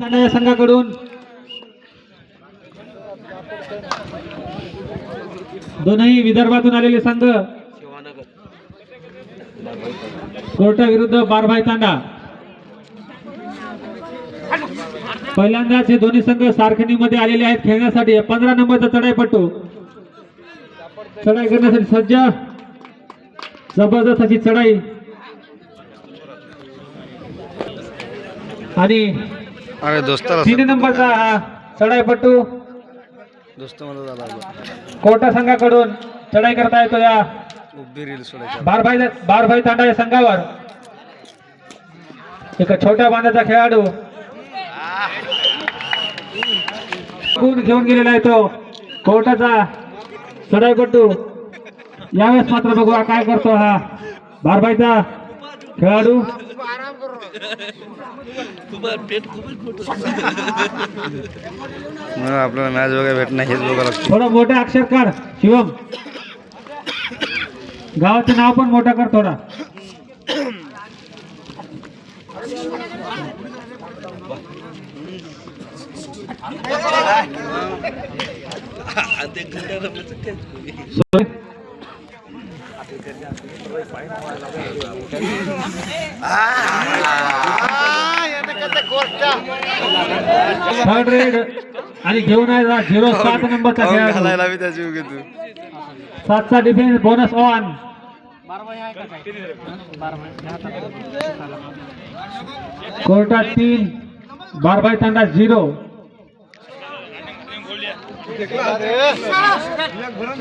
या संघाकडून दोनही विदर्भातून आलेले संघ कोर्टा विरुद्ध बारभाई तांडा. पहिल्यांदाच हे दोन्ही संघ सारखणीमध्ये आलेले आहेत खेळण्यासाठी. 15 नंबरचा चढाईपट्टू चढाई करण्यासाठी सज्ज. जबरदस्त अशी चढाई आणि 3 नंबरचा चढाईपट्टू कोर्टा संघाकडून चढाई करता येतो या बारभाई तांडा या संघावर. एक छोट्या बांधाचा खेळाडू गुण घेऊन गेलेला आहे तो कोर्टाचा चढाईपट्टू. यावेळेस मात्र बघूया काय करतो हा बारभाईचा खेळाडू. आपल्याला मॅच वगैरे भेटणं हेच बघायला लागतं. थोडं मोठं अक्षर काढ शिवम. गावाचं नाव पण मोठं कर थोडा. थर्ड रेड आणि घेऊन आहे 07 नंबरचा खेळाडू. 7चा defence bonus on. Carta 3 Barbhai तांडा 0.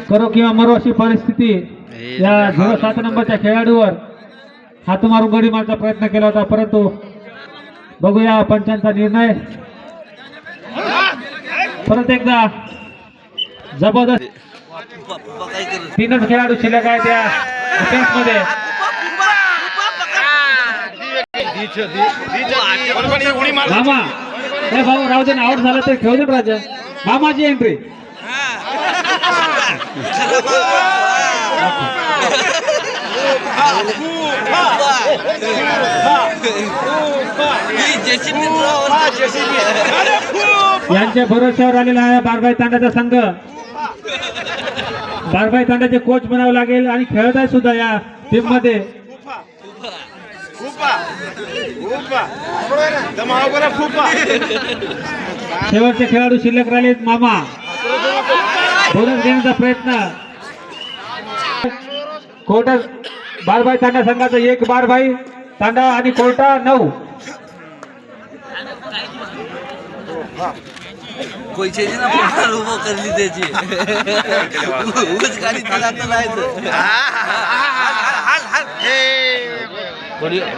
करो किंवा मरो अशी परिस्थिती या 07 नंबरच्या खेळाडूवर. हात मारून गडी मारण्याचा प्रयत्न केला होता परंतु बघूया पंचांचा निर्णय. परत एकदा जबरदस्त 3च खेळाडू शिल्लक आहे त्या डिफेन्स मध्ये. मामा हे भाऊ राहू दे ना. आउट झालं तर खेळू दे राजा. मामाची एंट्री. यांच्या भरोश्यावर आलेला आहे बारभाई तांड्याचा संघ. बारभाई तांड्याचे कोच बनावं लागेल आणि खेळत आहे सुद्धा या टीम मध्ये. शेवटचे खेळाडू शिल्लक राहिलेत. मामा बोनस घेण्याचा प्रयत्न. कोर्टा बारभाई तांडा संघाचा 1 बारभाई तांडा आणि कोर्टा 9.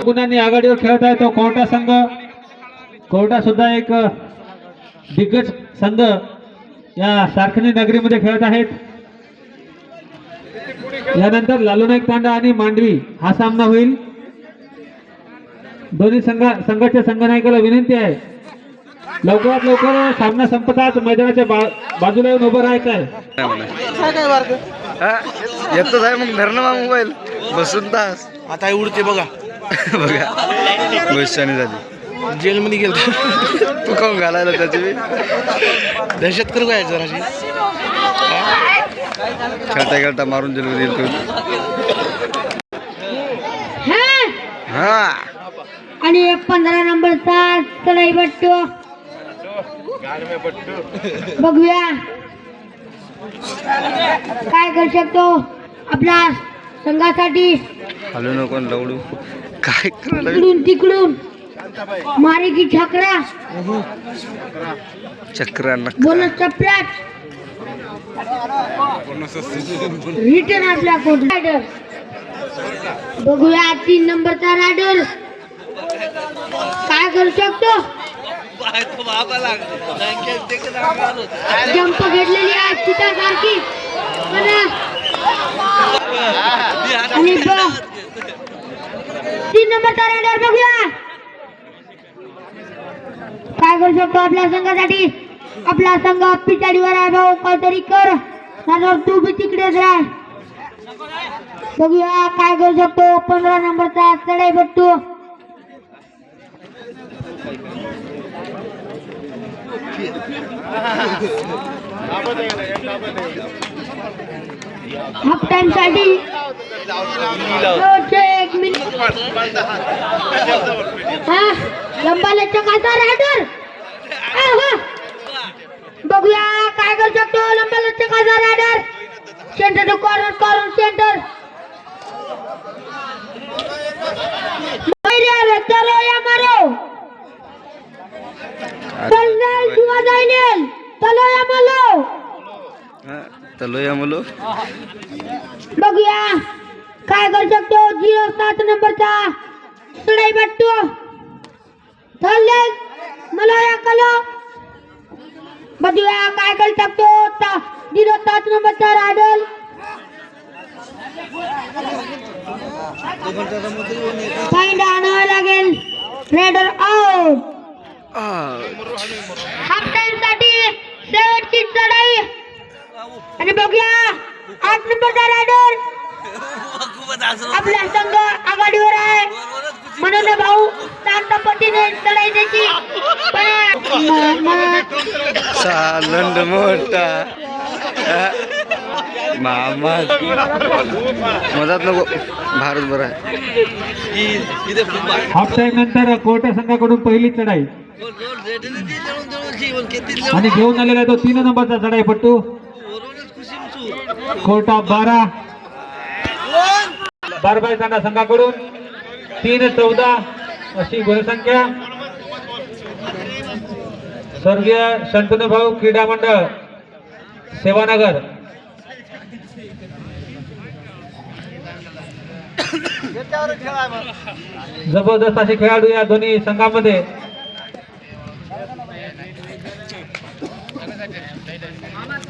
गुणांनी आघाडीवर खेळत आहे तो कोर्टा संघ. कोर्टा सुद्धा एक दिग्गज संघ या सारखणी नगरीमध्ये खेळत आहेत. यानंतर लालूनाईक तांडा आणि मांडवी हा सामना होईल. दोन्ही संघाच्या संघनायकाला विनंती आहे लवकरात लवकर सामना संपताच मैदानाच्या बाजूला येऊन उभं राहायचं आहे. येतच आहे मग धरणं मोबाईल बसून तास आता उडते बघा. बघा गोष्टी झाली. जेलमध्ये गेलो तू काऊन घालायला त्याची दहशत करू काय जराशी. खेळता खेळता मारून जेल तू. हा आणि 15 नंबरचा चढाईपट्टू बघूया काय करू शकतो आपला संघासाठी. हलू नको लवडू काय करायला. इकडून तिकडून मारे की छकरा चक्रा बोनस चपराट रिटर्न आपला कोट रायडर. बघूया 3 नंबरचा रायडर काय करू शकतो. जंप घेतलेली आहे चितासारखी आणि 3 नंबरचा रायडर बघूया काय करू शकतो आपल्या संघासाठी. आपला संघ पिछाडीवर आहे भाऊ. काहीतरी कर. तू बी तिकडेच राह. बघूया काय करू शकतो 15 नंबरचा चढाईपट्टू. हाफ टाइम साठी शेवटचे 1 मिनिट. हा लंबा लचकाचा रायडर. बघूया काय करू शकतो लंबा लचकाचा rider. Center to corner, corner center. चलो या मारो. चल जाईल किंवा जाईल. चलो या मालो. चलो या मुलो. बघूया काय करू शकतो 07 नंबरचा सुडाई बट्टू. चालले मला या कलो. बघूया काय करू शकतो 07 नंबरचा रायडल. पॉइंट आणावा लागेल. Raider out. हाफ टाइम साठी शेवटची चढाई. आणि बघूया 8 नंबरचा रायडर आपला संघ आघाडीवर आहे. म्हणून भाऊ शांत पद्धतीने चढाई द्यायची. सालंड मोठा मामा मधात नको. भारत बरा आहे. हाफ टाइम नंतर कोर्टा संघाकडून पहिली चढाई आणि घेऊन आलेला तो 3 नंबरचा चढाई पट्टू. कोर्टा 12 तांडा संघाकडून 3-14 अशी गुणसंख्या. स्वर्गीय शंतनू भाऊ क्रीडा मंडळ सेवानगर. जबरदस्त असे खेळाडू या दोन्ही संघामध्ये.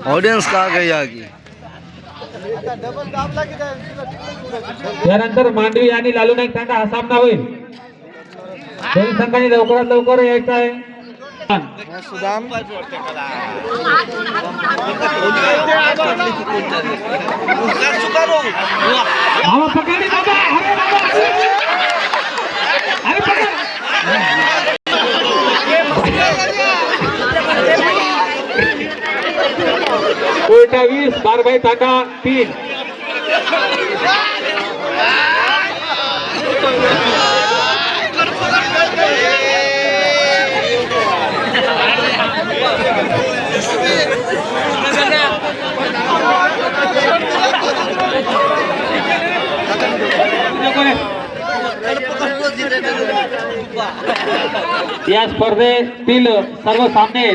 ऑडियन्स का गई आगी. यानंतर मांडवी आणि लालू नाईक तांडा हा सामना होईल. दोन्ही संघांनी लवकरात लवकर यायचं आहे. मामा पकडे बाबा. अरे बाबा अरे पकड. कोर्टा 20 12 तांडा 3. या स्पर्धेतील सर्व सामने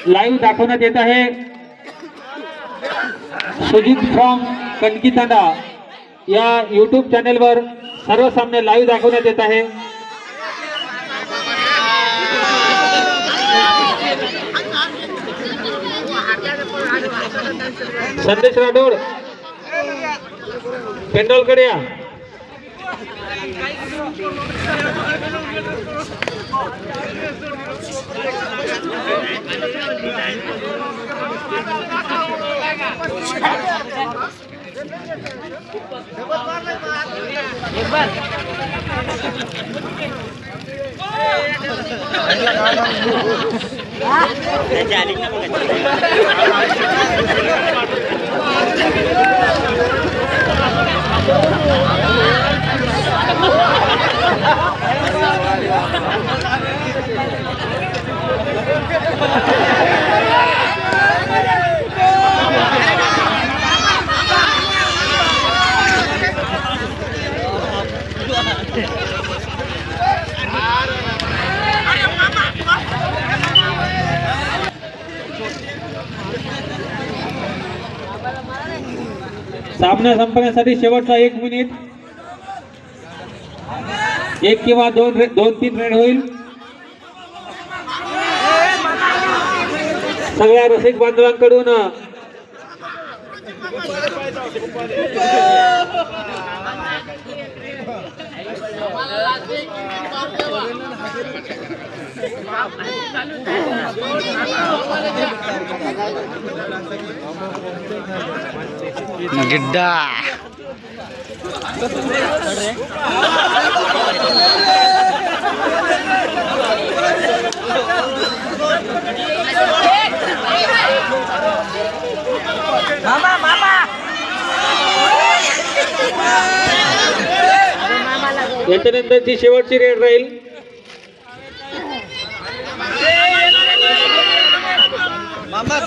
लाईव्ह दाखवण्यात येत आहे. सुजित फ्रॉम कणकी तांडा या YouTube चॅनेलवर सर्व सामने लाईव्ह दाखवण्यात येत आहे. संदेश राठोड पेंडोलकडे या. सामना संपण्यासाठी शेवटचा 1 मिनिट. 1 किंवा 2-3 रेड होईल. सगळ्या रसिक बांधवांकडून गिड्डा याच्यानंतरची शेवटची रेड राहील. मामा